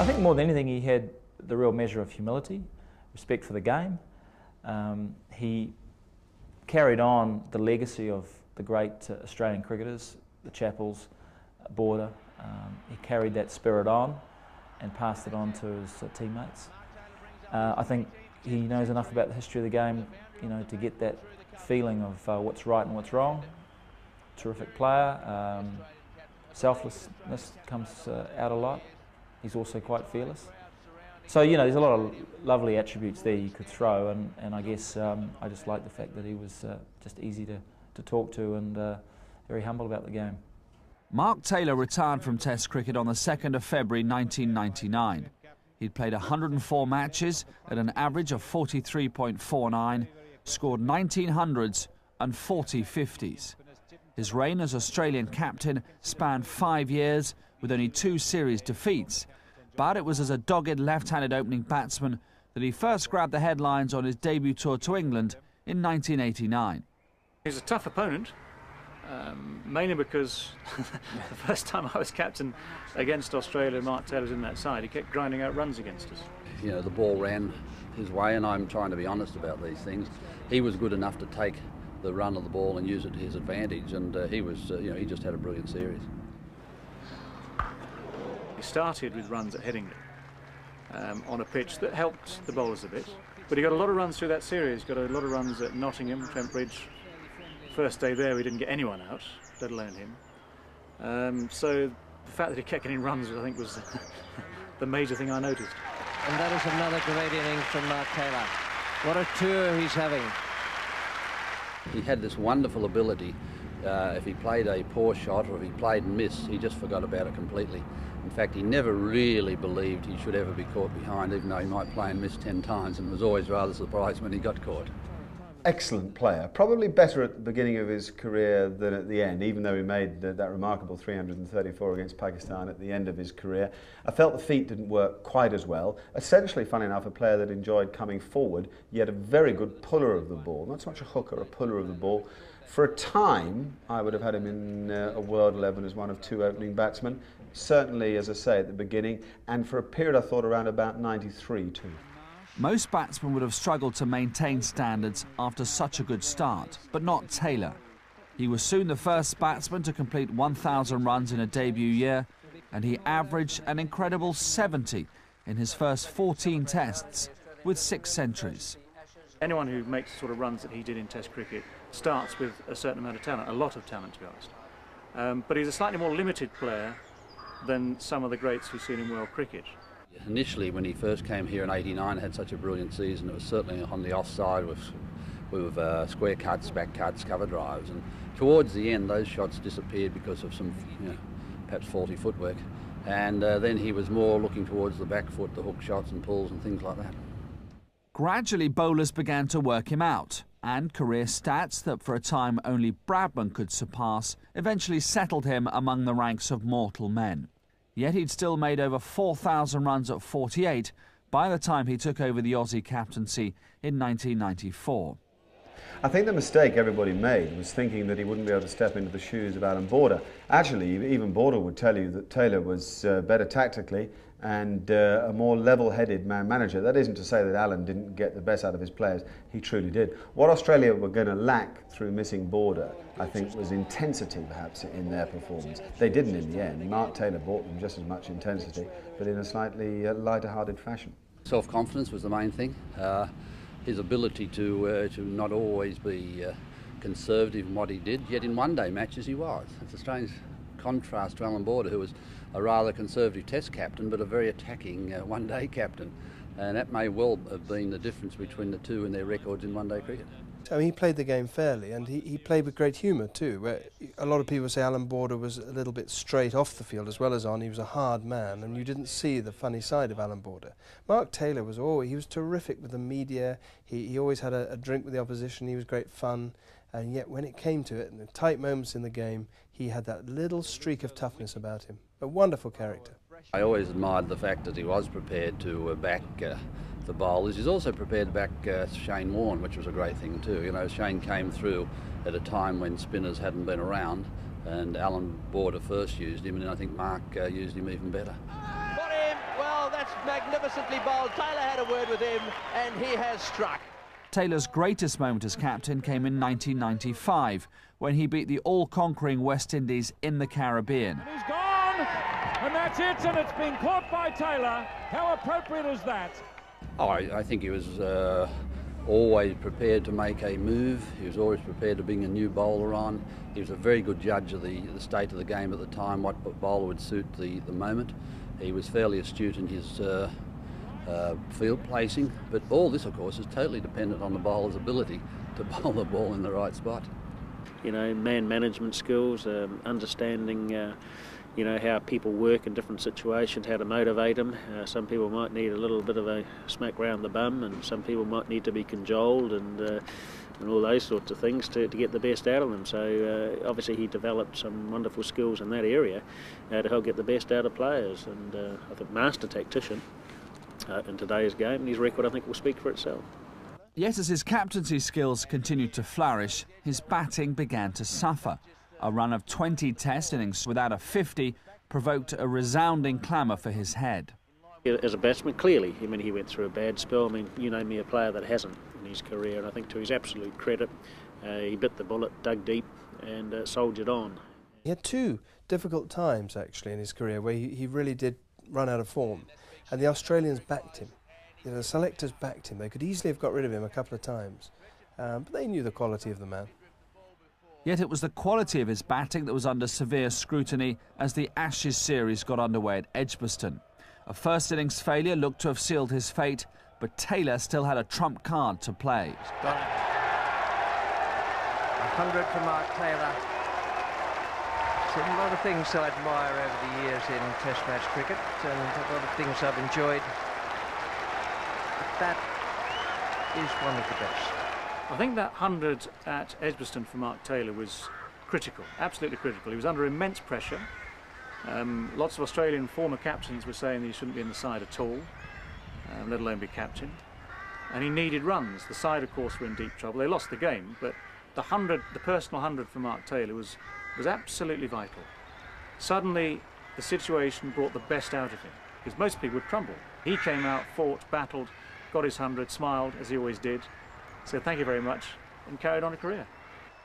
I think more than anything he had the real measure of humility, respect for the game. He carried on the legacy of the great Australian cricketers, the Chappells, Border. He carried that spirit on and passed it on to his teammates. I think he knows enough about the history of the game, you know, to get that feeling of what's right and what's wrong. Terrific player. Selflessness comes out a lot. He's also quite fearless. So, you know, there's a lot of lovely attributes there you could throw, and I guess I just like the fact that he was just easy to talk to and very humble about the game. Mark Taylor retired from Test cricket on the 2nd of February 1999. He'd played 104 matches at an average of 43.49, scored 19 hundreds and 40 50s. His reign as Australian captain spanned 5 years with only 2 series defeats, but it was as a dogged left-handed opening batsman that he first grabbed the headlines on his debut tour to England in 1989. He's a tough opponent, mainly because the first time I was captain against Australia, Mark Taylor was in that side. He kept grinding out runs against us. You know, the ball ran his way, and I'm trying to be honest about these things. He was good enough to take the run of the ball and use it to his advantage, and he was, you know, he just had a brilliant series. He started with runs at Headingley on a pitch that helped the bowlers a bit, but he got a lot of runs through that series. Got a lot of runs at Nottingham, Trent Bridge. First day there, we didn't get anyone out, let alone him. So the fact that he kept getting runs, I think, was the major thing I noticed. And that is another great innings from Mark Taylor. What a tour he's having. He had this wonderful ability. If he played a poor shot or if he played and missed, he just forgot about it completely. In fact, he never really believed he should ever be caught behind, even though he might play and miss 10 times, and was always rather surprised when he got caught. Excellent player, probably better at the beginning of his career than at the end, even though he made that remarkable 334 against Pakistan at the end of his career. I felt the feet didn't work quite as well. Essentially, funny enough, a player that enjoyed coming forward, yet a very good puller of the ball. Not so much a hooker, a puller of the ball. For a time, I would have had him in a world 11 as one of 2 opening batsmen. Certainly, as I say, at the beginning, and for a period I thought around about 93 too. Most batsmen would have struggled to maintain standards after such a good start, but not Taylor. He was soon the first batsman to complete 1,000 runs in a debut year, and he averaged an incredible 70 in his first 14 tests, with 6 centuries. Anyone who makes the sort of runs that he did in Test cricket starts with a certain amount of talent, a lot of talent to be honest. But he's a slightly more limited player than some of the greats we've seen in world cricket. Initially, when he first came here in '89, had such a brilliant season. It was certainly on the offside with square cuts, back cuts, cover drives, and towards the end, those shots disappeared because of some, perhaps faulty footwork. And then he was more looking towards the back foot, the hook shots and pulls and things like that. Gradually, bowlers began to work him out, and career stats that for a time only Bradman could surpass eventually settled him among the ranks of mortal men. Yet he'd still made over 4,000 runs at 48 by the time he took over the Aussie captaincy in 1994. I think the mistake everybody made was thinking that he wouldn't be able to step into the shoes of Alan Border. Actually, even Border would tell you that Taylor was better tactically and a more level-headed man-manager. That isn't to say that Alan didn't get the best out of his players. He truly did. What Australia were going to lack through missing Border, I think, was intensity, perhaps, in their performance. They didn't in the end. Mark Taylor brought them just as much intensity, but in a slightly lighter-hearted fashion. Self-confidence was the main thing. His ability to not always be conservative in what he did, yet in one-day matches he was. It's a strange contrast to Alan Border, who was a rather conservative Test captain, but a very attacking one-day captain. And that may well have been the difference between the two in their records in one-day cricket. I mean, he played the game fairly, and he played with great humour too. Where a lot of people say Alan Border was a little bit straight off the field as well as on. He was a hard man, and you didn't see the funny side of Alan Border. Mark Taylor was he was terrific with the media. He always had a drink with the opposition. He was great fun, and yet when it came to it, in the tight moments in the game, he had that little streak of toughness about him. A wonderful character. I always admired the fact that he was prepared to back the bowlers. He's also prepared to back Shane Warne, which was a great thing too. You know, Shane came through at a time when spinners hadn't been around, and Alan Border first used him, and I think Mark used him even better. Got him! Well, that's magnificently bowled. Taylor had a word with him, and he has struck. Taylor's greatest moment as captain came in 1995, when he beat the all-conquering West Indies in the Caribbean. And he's gone, and that's it, and it's been caught by Taylor. How appropriate is that? Oh, I think he was always prepared to make a move. He was always prepared to bring a new bowler on. He was a very good judge of the state of the game at the time, what bowler would suit the moment. He was fairly astute in his field placing, but all this, of course, is totally dependent on the bowler's ability to bowl the ball in the right spot. You know, man management skills, understanding, you know, how people work in different situations, how to motivate them. Some people might need a little bit of a smack round the bum, and some people might need to be cajoled and all those sorts of things to get the best out of them. So obviously he developed some wonderful skills in that area to help get the best out of players, and I think master tactician in today's game, and his record I think will speak for itself. Yet as his captaincy skills continued to flourish, his batting began to suffer. A run of 20 Test innings without a 50 provoked a resounding clamour for his head. As a batsman, clearly, I mean, he went through a bad spell. I mean, you name me a player that hasn't in his career, and I think to his absolute credit, he bit the bullet, dug deep, and soldiered on. He had two difficult times, actually, in his career where he really did run out of form, and the Australians backed him. You know, the selectors backed him. They could easily have got rid of him a couple of times, but they knew the quality of the man. Yet it was the quality of his batting that was under severe scrutiny as the Ashes series got underway at Edgbaston. A first innings failure looked to have sealed his fate, but Taylor still had a trump card to play. He's got it. 100 for Mark Taylor. There's a lot of things I admire over the years in Test match cricket, and a lot of things I've enjoyed. But that is one of the best. I think that 100 at Edgbaston for Mark Taylor was critical, absolutely critical. He was under immense pressure. Lots of Australian former captains were saying that he shouldn't be in the side at all, let alone be captain. And he needed runs. The side, of course, were in deep trouble. They lost the game, but the personal 100 for Mark Taylor was absolutely vital. Suddenly, the situation brought the best out of him, because most people would crumble. He came out, fought, battled, got his 100, smiled, as he always did, said thank you very much, and carried on a career.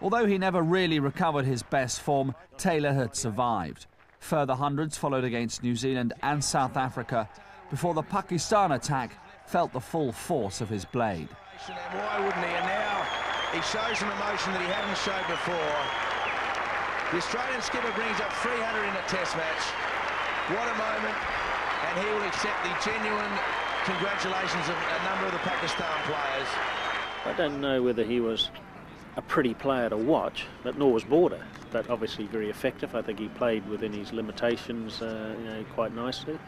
Although he never really recovered his best form, Taylor had survived. Further hundreds followed against New Zealand and South Africa before the Pakistan attack felt the full force of his blade. Why wouldn't he? And now he shows an emotion that he hadn't showed before. The Australian skipper brings up 300 in a Test match. What a moment. And he will accept the genuine congratulations of a number of the Pakistan players. I don't know whether he was a pretty player to watch, but nor was Border. But obviously very effective. I think he played within his limitations, you know, quite nicely.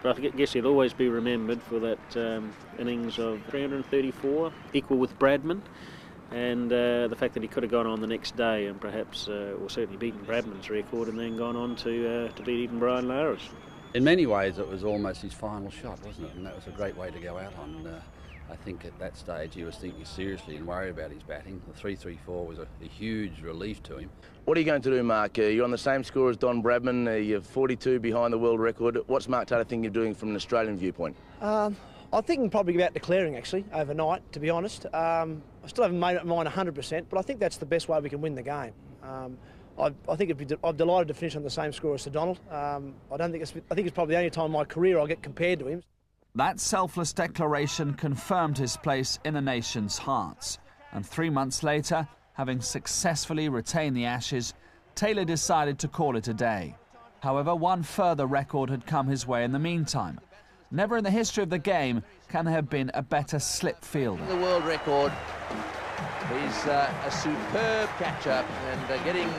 But I guess he'll always be remembered for that innings of 334, equal with Bradman, and the fact that he could have gone on the next day and perhaps, or certainly beaten Bradman's record, and then gone on to beat even Brian Lara's. In many ways, it was almost his final shot, wasn't it? And that was a great way to go out on. I think at that stage he was thinking seriously and worried about his batting. The 334 was a huge relief to him. What are you going to do, Mark? You're on the same score as Don Bradman. You're 42 behind the world record. What's Mark Taylor thinking of doing from an Australian viewpoint? I'm thinking probably about declaring, actually, overnight, to be honest. I still haven't made up my mind 100%, but I think that's the best way we can win the game. I think I'm delighted to finish on the same score as Sir Donald. I think it's probably the only time in my career I'll get compared to him. That selfless declaration confirmed his place in the nation's hearts. And 3 months later, having successfully retained the Ashes, Taylor decided to call it a day. However, one further record had come his way in the meantime. Never in the history of the game can there have been a better slip fielder. The world record. He's a superb catcher, and getting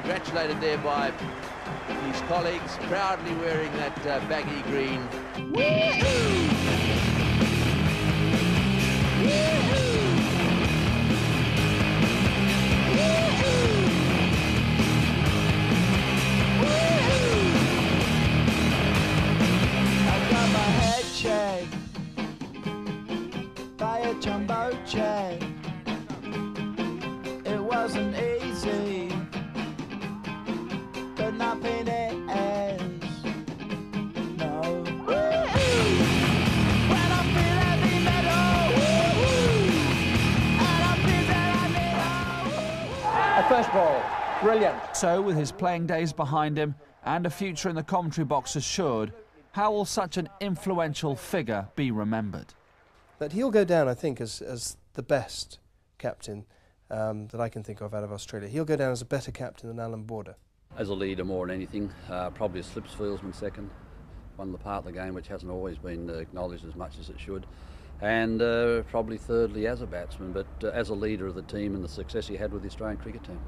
congratulated there by his colleagues, proudly wearing that baggy green. Woo-hoo! Woo-hoo! Woo-hoo! Woo-hoo! I got my head shaved by a jumbo jet. It wasn't easy, but nothing is. No. Woo-hoo! first ball. Brilliant. So, with his playing days behind him and a future in the commentary box assured, how will such an influential figure be remembered? That he'll go down, I think, as the best captain that I can think of out of Australia. He'll go down as a better captain than Alan Border. As a leader more than anything, probably a slips fieldsman second. Won the part of the game which hasn't always been acknowledged as much as it should. And probably thirdly as a batsman, but as a leader of the team and the success he had with the Australian cricket team.